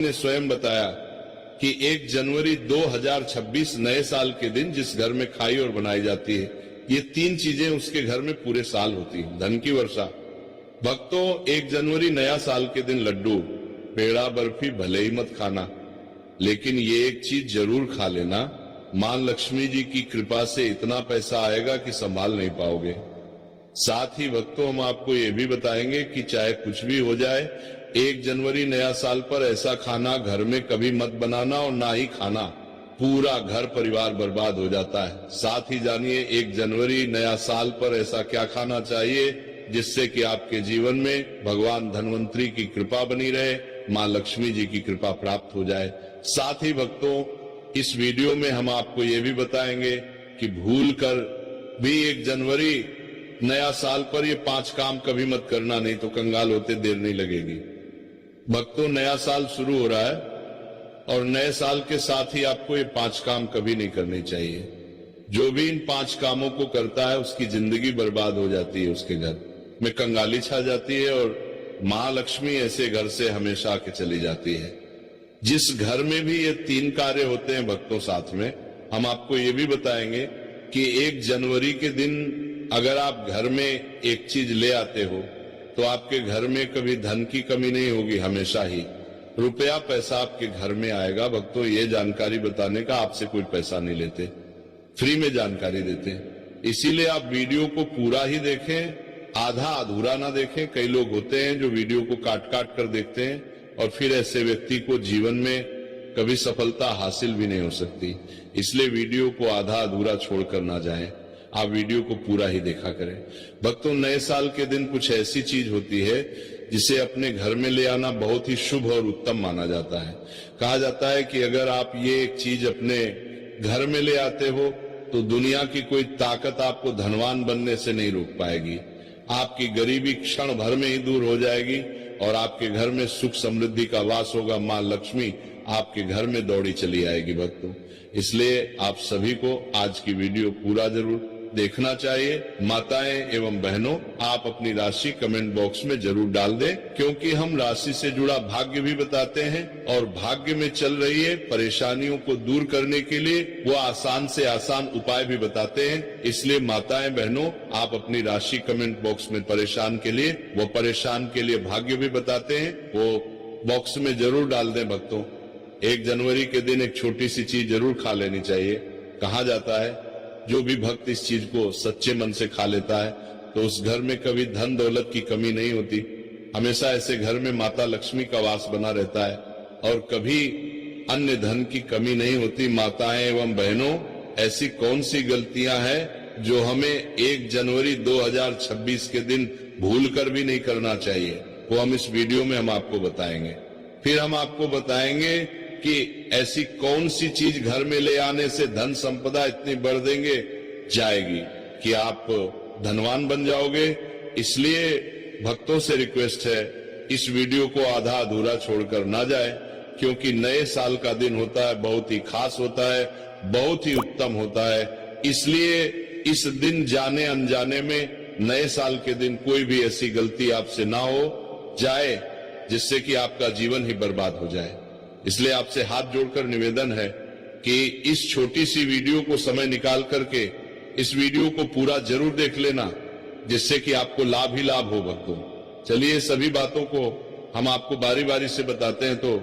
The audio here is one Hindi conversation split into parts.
ने स्वयं बताया कि 1 जनवरी 2026 नए साल के दिन जिस घर में खाई और बनाई जाती है, ये 3 चीजें उसके घर में पूरे साल होती हैं। धन की वर्षा। भक्तों, 1 जनवरी नया साल के दिन लड्डू, पेड़ा, बर्फी भले ही मत खाना, लेकिन ये एक चीज जरूर खा लेना, मां लक्ष्मी जी की कृपा से इतना पैसा आएगा कि संभाल नहीं पाओगे। साथ ही भक्तों, हम आपको ये भी बताएंगे कि चाहे कुछ भी हो जाए, 1 जनवरी नया साल पर ऐसा खाना घर में कभी मत बनाना और ना ही खाना, पूरा घर परिवार बर्बाद हो जाता है। साथ ही जानिए 1 जनवरी नया साल पर ऐसा क्या खाना चाहिए जिससे कि आपके जीवन में भगवान धन्वंतरी की कृपा बनी रहे, मां लक्ष्मी जी की कृपा प्राप्त हो जाए। साथ ही भक्तों, इस वीडियो में हम आपको ये भी बताएंगे कि भूल कर भी 1 जनवरी नया साल पर ये 5 काम कभी मत करना, नहीं तो कंगाल होते देर नहीं लगेगी। भक्तों, नया साल शुरू हो रहा है और नए साल के साथ ही आपको ये 5 काम कभी नहीं करने चाहिए। जो भी इन 5 कामों को करता है उसकी जिंदगी बर्बाद हो जाती है, उसके घर में कंगाली छा जाती है और महालक्ष्मी ऐसे घर से हमेशा आके चली जाती है। जिस घर में भी ये 3 कार्य होते हैं भक्तों, साथ में हम आपको ये भी बताएंगे कि 1 जनवरी के दिन अगर आप घर में एक चीज ले आते हो तो आपके घर में कभी धन की कमी नहीं होगी, हमेशा ही रुपया पैसा आपके घर में आएगा। भक्तों, ये जानकारी बताने का आपसे कोई पैसा नहीं लेते, फ्री में जानकारी देते हैं। इसीलिए आप वीडियो को पूरा ही देखें, आधा अधूरा ना देखें। कई लोग होते हैं जो वीडियो को काट काट कर देखते हैं और फिर ऐसे व्यक्ति को जीवन में कभी सफलता हासिल भी नहीं हो सकती। इसलिए वीडियो को आधा अधूरा छोड़कर ना जाएं, आप वीडियो को पूरा ही देखा करें। भक्तों, नए साल के दिन कुछ ऐसी चीज होती है जिसे अपने घर में ले आना बहुत ही शुभ और उत्तम माना जाता है। कहा जाता है कि अगर आप ये एक चीज अपने घर में ले आते हो तो दुनिया की कोई ताकत आपको धनवान बनने से नहीं रोक पाएगी। आपकी गरीबी क्षण भर में ही दूर हो जाएगी और आपके घर में सुख समृद्धि का वास होगा। मां लक्ष्मी आपके घर में दौड़ी चली आएगी। भक्तों, इसलिए आप सभी को आज की वीडियो पूरा जरूर देखना चाहिए। माताएं एवं बहनों, आप अपनी राशि कमेंट बॉक्स में जरूर डाल दें, क्योंकि हम राशि से जुड़ा भाग्य भी बताते हैं और भाग्य में चल रही है परेशानियों को दूर करने के लिए वो आसान से आसान उपाय भी बताते हैं। इसलिए माताएं बहनों, आप अपनी राशि कमेंट बॉक्स में परेशान के लिए भाग्य भी बताते हैं, वो बॉक्स में जरूर डाल दें। भक्तों, 1 जनवरी के दिन एक छोटी सी चीज जरूर खा लेनी चाहिए। कहा जाता है जो भी भक्त इस चीज को सच्चे मन से खा लेता है तो उस घर में कभी धन दौलत की कमी नहीं होती। हमेशा ऐसे घर में माता लक्ष्मी का वास बना रहता है और कभी अन्य धन की कमी नहीं होती। माताएं एवं बहनों, ऐसी कौन सी गलतियां हैं जो हमें 1 जनवरी 2026 के दिन भूल कर भी नहीं करना चाहिए, वो हम इस वीडियो में हम आपको बताएंगे। फिर हम आपको बताएंगे कि ऐसी कौन सी चीज घर में ले आने से धन संपदा इतनी बढ़ देंगे जाएगी कि आप धनवान बन जाओगे। इसलिए भक्तों से रिक्वेस्ट है, इस वीडियो को आधा अधूरा छोड़कर ना जाए, क्योंकि नए साल का दिन होता है, बहुत ही खास होता है, बहुत ही उत्तम होता है। इसलिए इस दिन जाने अनजाने में नए साल के दिन कोई भी ऐसी गलती आपसे ना हो जाए जिससे कि आपका जीवन ही बर्बाद हो जाए। इसलिए आपसे हाथ जोड़कर निवेदन है कि इस छोटी सी वीडियो को समय निकाल करके इस वीडियो को पूरा जरूर देख लेना, जिससे कि आपको लाभ ही लाभ हो। भक्तों, चलिए सभी बातों को हम आपको बारी बारी से बताते हैं। तो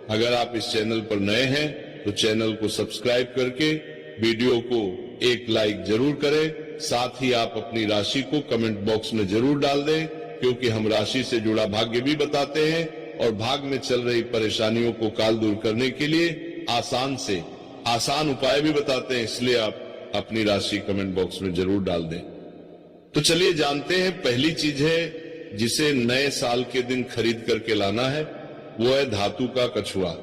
अगर आप इस चैनल पर नए हैं तो चैनल को सब्सक्राइब करके वीडियो को एक लाइक जरूर करें। साथ ही आप अपनी राशि को कमेंट बॉक्स में जरूर डाल दें, क्योंकि हम राशि से जुड़ा भाग्य भी बताते हैं और भाग में चल रही परेशानियों को काल दूर करने के लिए आसान से आसान उपाय भी बताते हैं। इसलिए आप अपनी राशि कमेंट बॉक्स में जरूर डाल दें। तो चलिए जानते हैं, पहली चीज है जिसे नए साल के दिन खरीद करके लाना है, वो है धातु का कछुआ।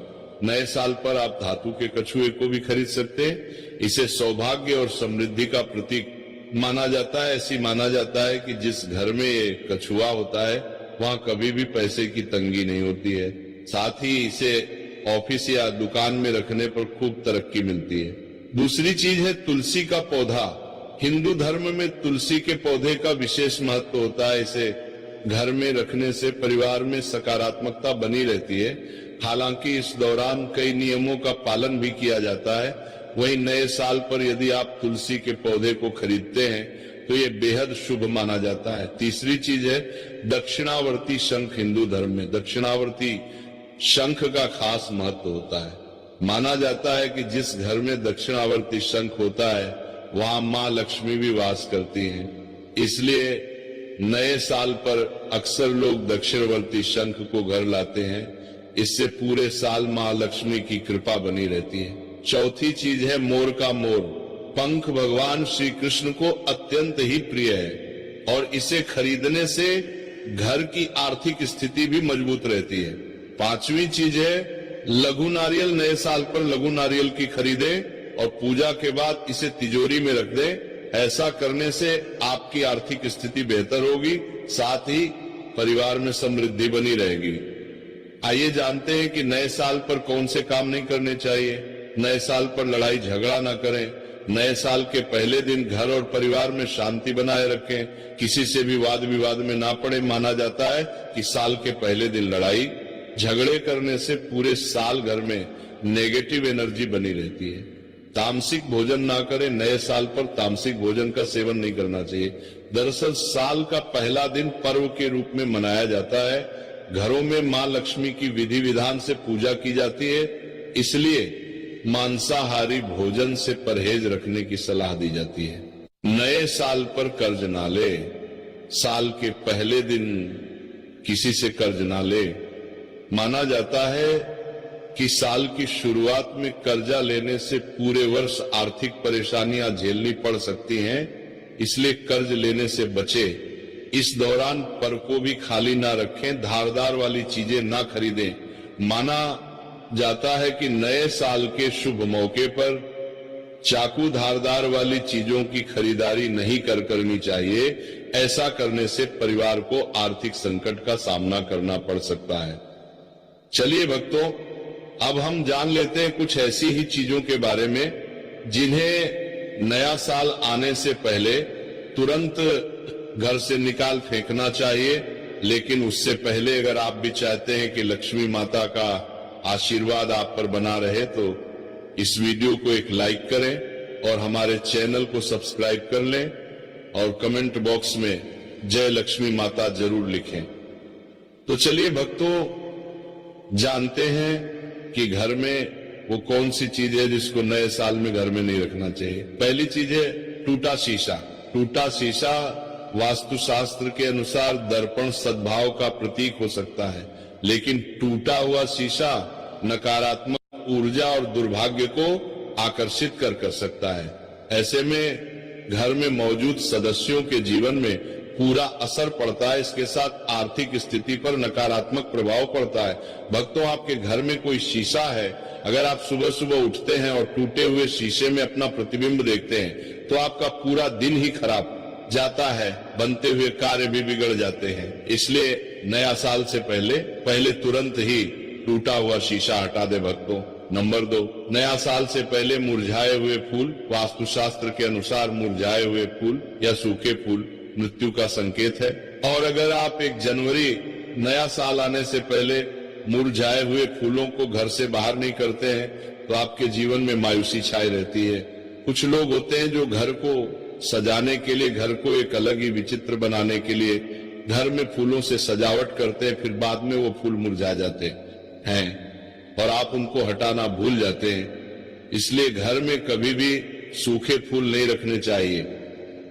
नए साल पर आप धातु के कछुए को भी खरीद सकते हैं। इसे सौभाग्य और समृद्धि का प्रतीक माना जाता है। ऐसी माना जाता है कि जिस घर में ये कछुआ होता है वहां कभी भी पैसे की तंगी नहीं होती है। साथ ही इसे ऑफिस या दुकान में रखने पर खूब तरक्की मिलती है। दूसरी चीज है तुलसी का पौधा। हिंदू धर्म में तुलसी के पौधे का विशेष महत्व होता है। इसे घर में रखने से परिवार में सकारात्मकता बनी रहती है हालांकि इस दौरान कई नियमों का पालन भी किया जाता है। वहीं नए साल पर यदि आप तुलसी के पौधे को खरीदते हैं तो ये बेहद शुभ माना जाता है। तीसरी चीज है दक्षिणावर्ती शंख। हिंदू धर्म में दक्षिणावर्ती शंख का खास महत्व होता है। माना जाता है कि जिस घर में दक्षिणावर्ती शंख होता है वहां मां लक्ष्मी भी वास करती हैं। इसलिए नए साल पर अक्सर लोग दक्षिणवर्ती शंख को घर लाते हैं। इससे पूरे साल मां लक्ष्मी की कृपा बनी रहती है। चौथी चीज है मोर का मोर। पंख भगवान श्री कृष्ण को अत्यंत ही प्रिय है और इसे खरीदने से घर की आर्थिक स्थिति भी मजबूत रहती है। पांचवी चीज है लघु नारियल। नए साल पर लघु नारियल की खरीदे और पूजा के बाद इसे तिजोरी में रख दे। ऐसा करने से आपकी आर्थिक स्थिति बेहतर होगी, साथ ही परिवार में समृद्धि बनी रहेगी। आइए जानते हैं कि नए साल पर कौन से काम नहीं करने चाहिए। नए साल पर लड़ाई झगड़ा ना करें। नए साल के पहले दिन घर और परिवार में शांति बनाए रखें। किसी से भी वाद विवाद में ना पड़े। माना जाता है कि साल के पहले दिन लड़ाई झगड़े करने से पूरे साल घर में नेगेटिव एनर्जी बनी रहती है। तामसिक भोजन ना करें। नए साल पर तामसिक भोजन का सेवन नहीं करना चाहिए। दरअसल साल का पहला दिन पर्व के रूप में मनाया जाता है। घरों में मां लक्ष्मी की विधि विधान से पूजा की जाती है, इसलिए मांसाहारी भोजन से परहेज रखने की सलाह दी जाती है। नए साल पर कर्ज ना ले। साल के पहले दिन किसी से कर्ज ना ले। माना जाता है कि साल की शुरुआत में कर्जा लेने से पूरे वर्ष आर्थिक परेशानियां झेलनी पड़ सकती हैं, इसलिए कर्ज लेने से बचे। इस दौरान पर को भी खाली ना रखें। धारदार वाली चीजें ना खरीदें। माना जाता है कि नए साल के शुभ मौके पर चाकू धारदार वाली चीजों की खरीदारी नहीं करनी चाहिए। ऐसा करने से परिवार को आर्थिक संकट का सामना करना पड़ सकता है। चलिए भक्तों, अब हम जान लेते हैं कुछ ऐसी ही चीजों के बारे में जिन्हें नया साल आने से पहले तुरंत घर से निकाल फेंकना चाहिए। लेकिन उससे पहले अगर आप भी चाहते हैं कि लक्ष्मी माता का आशीर्वाद आप पर बना रहे तो इस वीडियो को एक लाइक करें और हमारे चैनल को सब्सक्राइब कर लें और कमेंट बॉक्स में जय लक्ष्मी माता जरूर लिखें। तो चलिए भक्तों, जानते हैं कि घर में वो कौन सी चीज है जिसको नए साल में घर में नहीं रखना चाहिए। पहली चीज है टूटा शीशा। टूटा शीशा वास्तुशास्त्र के अनुसार दर्पण सद्भाव का प्रतीक हो सकता है, लेकिन टूटा हुआ शीशा नकारात्मक ऊर्जा और दुर्भाग्य को आकर्षित कर सकता है। ऐसे में घर में मौजूद सदस्यों के जीवन में पूरा असर पड़ता है। इसके साथ आर्थिक स्थिति पर नकारात्मक प्रभाव पड़ता है। भक्तों, आपके घर में कोई शीशा है, अगर आप सुबह सुबह उठते हैं और टूटे हुए शीशे में अपना प्रतिबिंब देखते हैं तो आपका पूरा दिन ही खराब जाता है। बनते हुए कार्य भी बिगड़ जाते हैं। इसलिए नया साल से पहले तुरंत ही टूटा हुआ शीशा हटा दे भक्तों। नंबर 2, नया साल से पहले मुरझाए हुए फूल। वास्तुशास्त्र के अनुसार मुरझाए हुए फूल या सूखे फूल मृत्यु का संकेत है। और अगर आप 1 जनवरी नया साल आने से पहले मुरझाए हुए फूलों को घर से बाहर नहीं करते हैं तो आपके जीवन में मायूसी छाई रहती है। कुछ लोग होते हैं जो घर को सजाने के लिए, घर को एक अलग ही विचित्र बनाने के लिए घर में फूलों से सजावट करते हैं, फिर बाद में वो फूल मुरझा जाते हैं और आप उनको हटाना भूल जाते हैं। इसलिए घर में कभी भी सूखे फूल नहीं रखने चाहिए।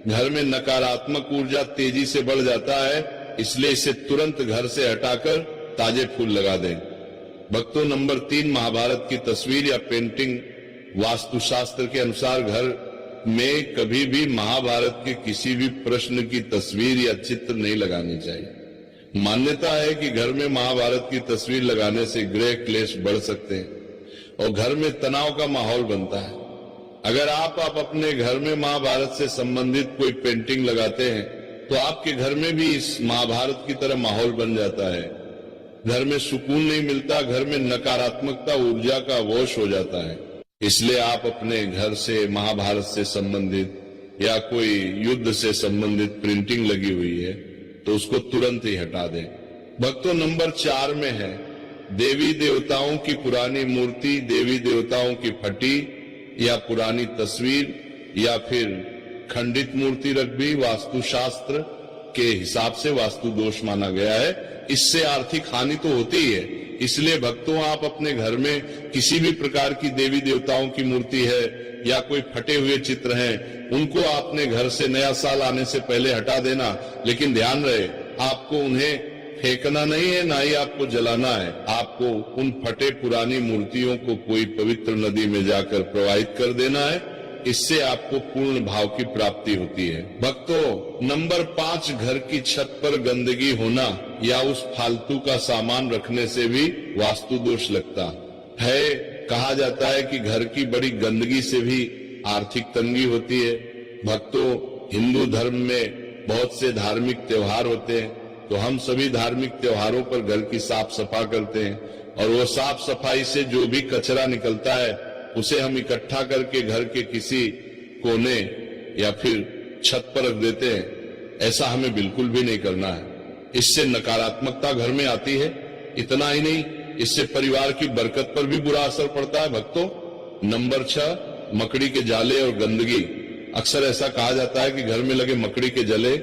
घर में नकारात्मक ऊर्जा तेजी से बढ़ जाता है, इसलिए इसे तुरंत घर से हटाकर ताजे फूल लगा दें। भक्तों, नंबर 3, महाभारत की तस्वीर या पेंटिंग। वास्तुशास्त्र के अनुसार घर में कभी भी महाभारत के किसी भी प्रश्न की तस्वीर या चित्र नहीं लगानी चाहिए। मान्यता है कि घर में महाभारत की तस्वीर लगाने से गृह क्लेश बढ़ सकते हैं और घर में तनाव का माहौल बनता है। अगर आप अपने घर में महाभारत से संबंधित कोई पेंटिंग लगाते हैं तो आपके घर में भी इस महाभारत की तरह माहौल बन जाता है। घर में सुकून नहीं मिलता, घर में नकारात्मकता ऊर्जा का वश हो जाता है। इसलिए आप अपने घर से महाभारत से संबंधित या कोई युद्ध से संबंधित प्रिंटिंग लगी हुई है तो उसको तुरंत ही हटा दें। भक्तों, नंबर 4 में है देवी देवताओं की पुरानी मूर्ति, देवी देवताओं की फटी या पुरानी तस्वीर या फिर खंडित मूर्ति रख भी वास्तुशास्त्र के हिसाब से वास्तु दोष माना गया है। इससे आर्थिक हानि तो होती ही है। इसलिए भक्तों, आप अपने घर में किसी भी प्रकार की देवी देवताओं की मूर्ति है या कोई फटे हुए चित्र हैं, उनको आपने घर से नया साल आने से पहले हटा देना। लेकिन ध्यान रहे, आपको उन्हें फेंकना नहीं है, ना ही आपको जलाना है। आपको उन फटे पुरानी मूर्तियों को कोई पवित्र नदी में जाकर प्रवाहित कर देना है। इससे आपको पूर्ण भाव की प्राप्ति होती है। भक्तों, नंबर 5, घर की छत पर गंदगी होना या उस फालतू का सामान रखने से भी वास्तु दोष लगता है। कहा जाता है कि घर की बड़ी गंदगी से भी आर्थिक तंगी होती है। भक्तों, हिंदू धर्म में बहुत से धार्मिक त्योहार होते हैं, तो हम सभी धार्मिक त्योहारों पर घर की साफ सफाई करते हैं और वो साफ सफाई से जो भी कचरा निकलता है उसे हम इकट्ठा करके घर के किसी कोने या फिर छत पर रख देते हैं। ऐसा हमें बिल्कुल भी नहीं करना है। इससे नकारात्मकता घर में आती है। इतना ही नहीं, इससे परिवार की बरकत पर भी बुरा असर पड़ता है। भक्तों, नंबर 6, मकड़ी के जाले और गंदगी। अक्सर ऐसा कहा जाता है कि घर में लगे मकड़ी के जले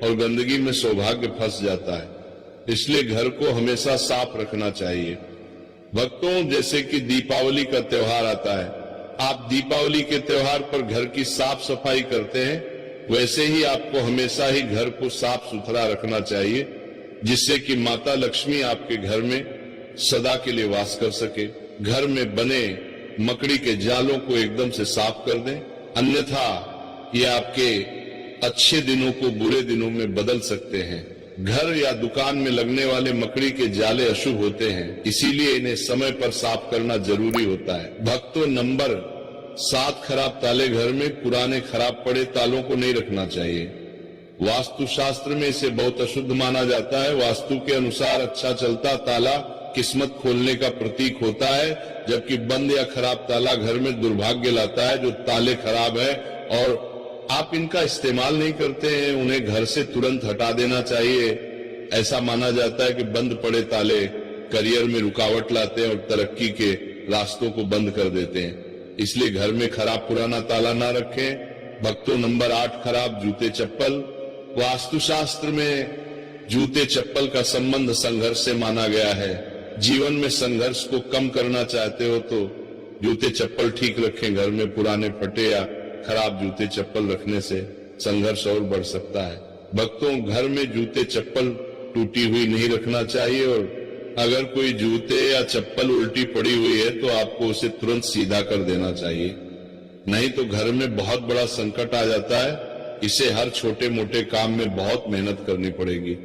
और गंदगी में सौभाग्य फंस जाता है। इसलिए घर को हमेशा साफ रखना चाहिए। भक्तों, जैसे कि दीपावली का त्योहार आता है, आप दीपावली के त्योहार पर घर की साफ सफाई करते हैं, वैसे ही आपको हमेशा ही घर को साफ सुथरा रखना चाहिए, जिससे कि माता लक्ष्मी आपके घर में सदा के लिए वास कर सके। घर में बने मकड़ी के जालों को एकदम से साफ कर दें, अन्यथा ये आपके अच्छे दिनों को बुरे दिनों में बदल सकते हैं। घर या दुकान में लगने वाले मकड़ी के जाले अशुभ होते हैं, इसीलिए इन्हें समय पर साफ करना जरूरी होता है। भक्तों, नंबर 7, खराब ताले। घर में पुराने खराब पड़े तालों को नहीं रखना चाहिए। वास्तुशास्त्र में इसे बहुत अशुद्ध माना जाता है। वास्तु के अनुसार अच्छा चलता ताला किस्मत खोलने का प्रतीक होता है, जबकि बंद या खराब ताला घर में दुर्भाग्य लाता है। जो ताले खराब है और आप इनका इस्तेमाल नहीं करते हैं, उन्हें घर से तुरंत हटा देना चाहिए। ऐसा माना जाता है कि बंद पड़े ताले करियर में रुकावट लाते हैं और तरक्की के रास्तों को बंद कर देते हैं। इसलिए घर में खराब पुराना ताला ना रखें। भक्तों, नंबर 8, खराब जूते चप्पल। वास्तुशास्त्र में जूते चप्पल का संबंध संघर्ष से माना गया है। जीवन में संघर्ष को कम करना चाहते हो तो जूते चप्पल ठीक रखें। घर में पुराने फटे या खराब जूते चप्पल रखने से संघर्ष और बढ़ सकता है। भक्तों, घर में जूते चप्पल टूटी हुई नहीं रखना चाहिए और अगर कोई जूते या चप्पल उल्टी पड़ी हुई है तो आपको उसे तुरंत सीधा कर देना चाहिए, नहीं तो घर में बहुत बड़ा संकट आ जाता है। इसे हर छोटे मोटे काम में बहुत मेहनत करनी पड़ेगी।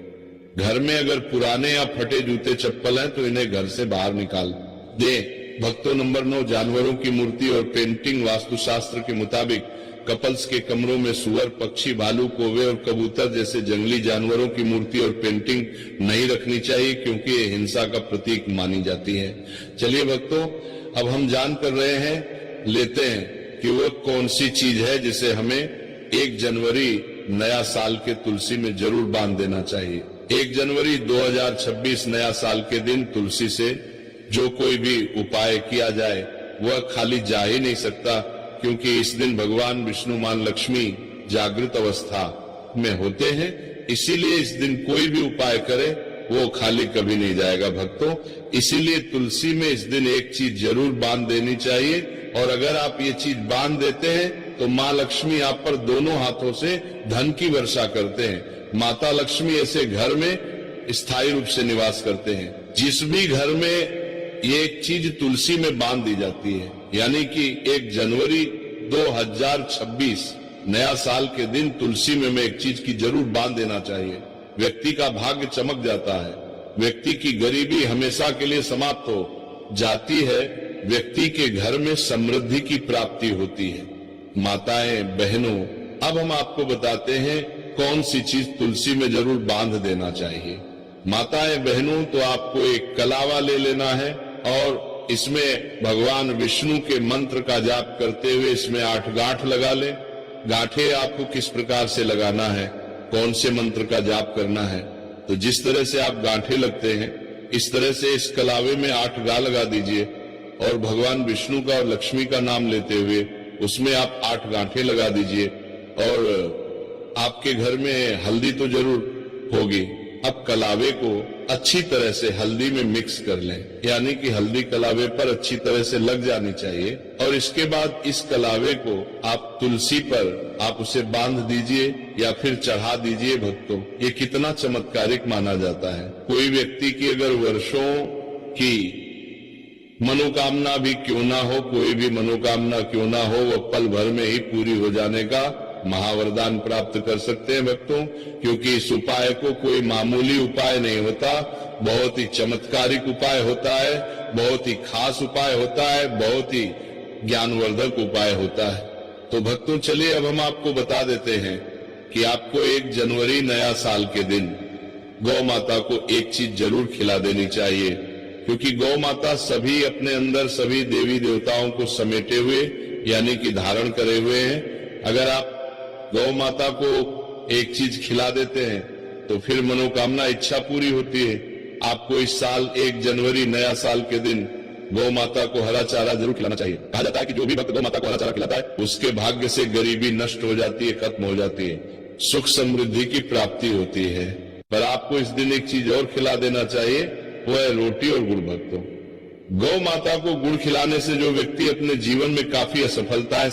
घर में अगर पुराने या फटे जूते चप्पल हैं तो इन्हें घर से बाहर निकाल दें। भक्तों, नंबर 9, जानवरों की मूर्ति और पेंटिंग। वास्तुशास्त्र के मुताबिक कपल्स के कमरों में सुअर, पक्षी, भालू, कौवे और कबूतर जैसे जंगली जानवरों की मूर्ति और पेंटिंग नहीं रखनी चाहिए, क्योंकि ये हिंसा का प्रतीक मानी जाती है। चलिए भक्तों, अब हम जान कर रहे हैं, लेते हैं कि वह कौन सी चीज है जिसे हमें 1 जनवरी नया साल के तुलसी में जरूर बांध देना चाहिए। 1 जनवरी 2026 नया साल के दिन तुलसी से जो कोई भी उपाय किया जाए वह खाली जा ही नहीं सकता, क्योंकि इस दिन भगवान विष्णु मां लक्ष्मी जागृत अवस्था में होते हैं। इसीलिए इस दिन कोई भी उपाय करे वो खाली कभी नहीं जाएगा। भक्तों, इसीलिए तुलसी में इस दिन एक चीज जरूर बांध देनी चाहिए, और अगर आप ये चीज बांध देते हैं तो माँ लक्ष्मी आप पर दोनों हाथों से धन की वर्षा करते हैं। माता लक्ष्मी ऐसे घर में स्थायी रूप से निवास करते हैं। जिस भी घर में ये एक चीज तुलसी में बांध दी जाती है, यानी कि 1 जनवरी 2026 नया साल के दिन तुलसी में एक चीज की जरूर बांध देना चाहिए। व्यक्ति का भाग्य चमक जाता है, व्यक्ति की गरीबी हमेशा के लिए समाप्त हो जाती है, व्यक्ति के घर में समृद्धि की प्राप्ति होती है। माताएं, बहनों, अब हम आपको बताते हैं कौन सी चीज तुलसी में जरूर बांध देना चाहिए। माताएं, बहनों, तो आपको एक कलावा ले लेना है और इसमें भगवान विष्णु के मंत्र का जाप करते हुए इसमें 8 गांठ लगा ले। गांठे आपको किस प्रकार से लगाना है, कौन से मंत्र का जाप करना है, तो जिस तरह से आप गांठे लगते हैं इस तरह से इस कलावे में 8 गा लगा दीजिए और भगवान विष्णु का और लक्ष्मी का नाम लेते हुए उसमें आप 8 गांठें लगा दीजिए। और आपके घर में हल्दी तो जरूर होगी। अब कलावे को अच्छी तरह से हल्दी में मिक्स कर लें, यानी कि हल्दी कलावे पर अच्छी तरह से लग जानी चाहिए। और इसके बाद इस कलावे को आप तुलसी पर आप उसे बांध दीजिए या फिर चढ़ा दीजिए। भक्तों, ये कितना चमत्कारिक माना जाता है। कोई व्यक्ति की अगर वर्षों की मनोकामना भी क्यों ना हो, कोई भी मनोकामना क्यों ना हो, वह पल भर में ही पूरी हो जाने का महावरदान प्राप्त कर सकते हैं भक्तों। क्योंकि इस उपाय को कोई मामूली उपाय नहीं होता, बहुत ही चमत्कारिक उपाय होता है, बहुत ही खास उपाय होता है, बहुत ही ज्ञानवर्धक उपाय होता है। तो भक्तों, चलिए अब हम आपको बता देते हैं कि आपको 1 जनवरी नया साल के दिन गौ माता को एक चीज जरूर खिला देनी चाहिए। क्योंकि गौ माता सभी अपने अंदर सभी देवी देवताओं को समेटे हुए यानी कि धारण करे हुए हैं। अगर आप गौ माता को एक चीज खिला देते हैं तो फिर मनोकामना इच्छा पूरी होती है। आपको इस साल 1 जनवरी नया साल के दिन गौ माता को हरा चारा जरूर खिलाना चाहिए। कहा जाता है कि जो भी भक्त गौ माता को हरा चारा खिलाता है उसके भाग्य से गरीबी नष्ट हो जाती है, खत्म हो जाती है, सुख समृद्धि की प्राप्ति होती है। पर आपको इस दिन एक चीज और खिला देना चाहिए, वो है रोटी और गुड़। भक्तों, गौ माता को गुड़ खिलाने से जो व्यक्ति अपने जीवन में काफी असफलता है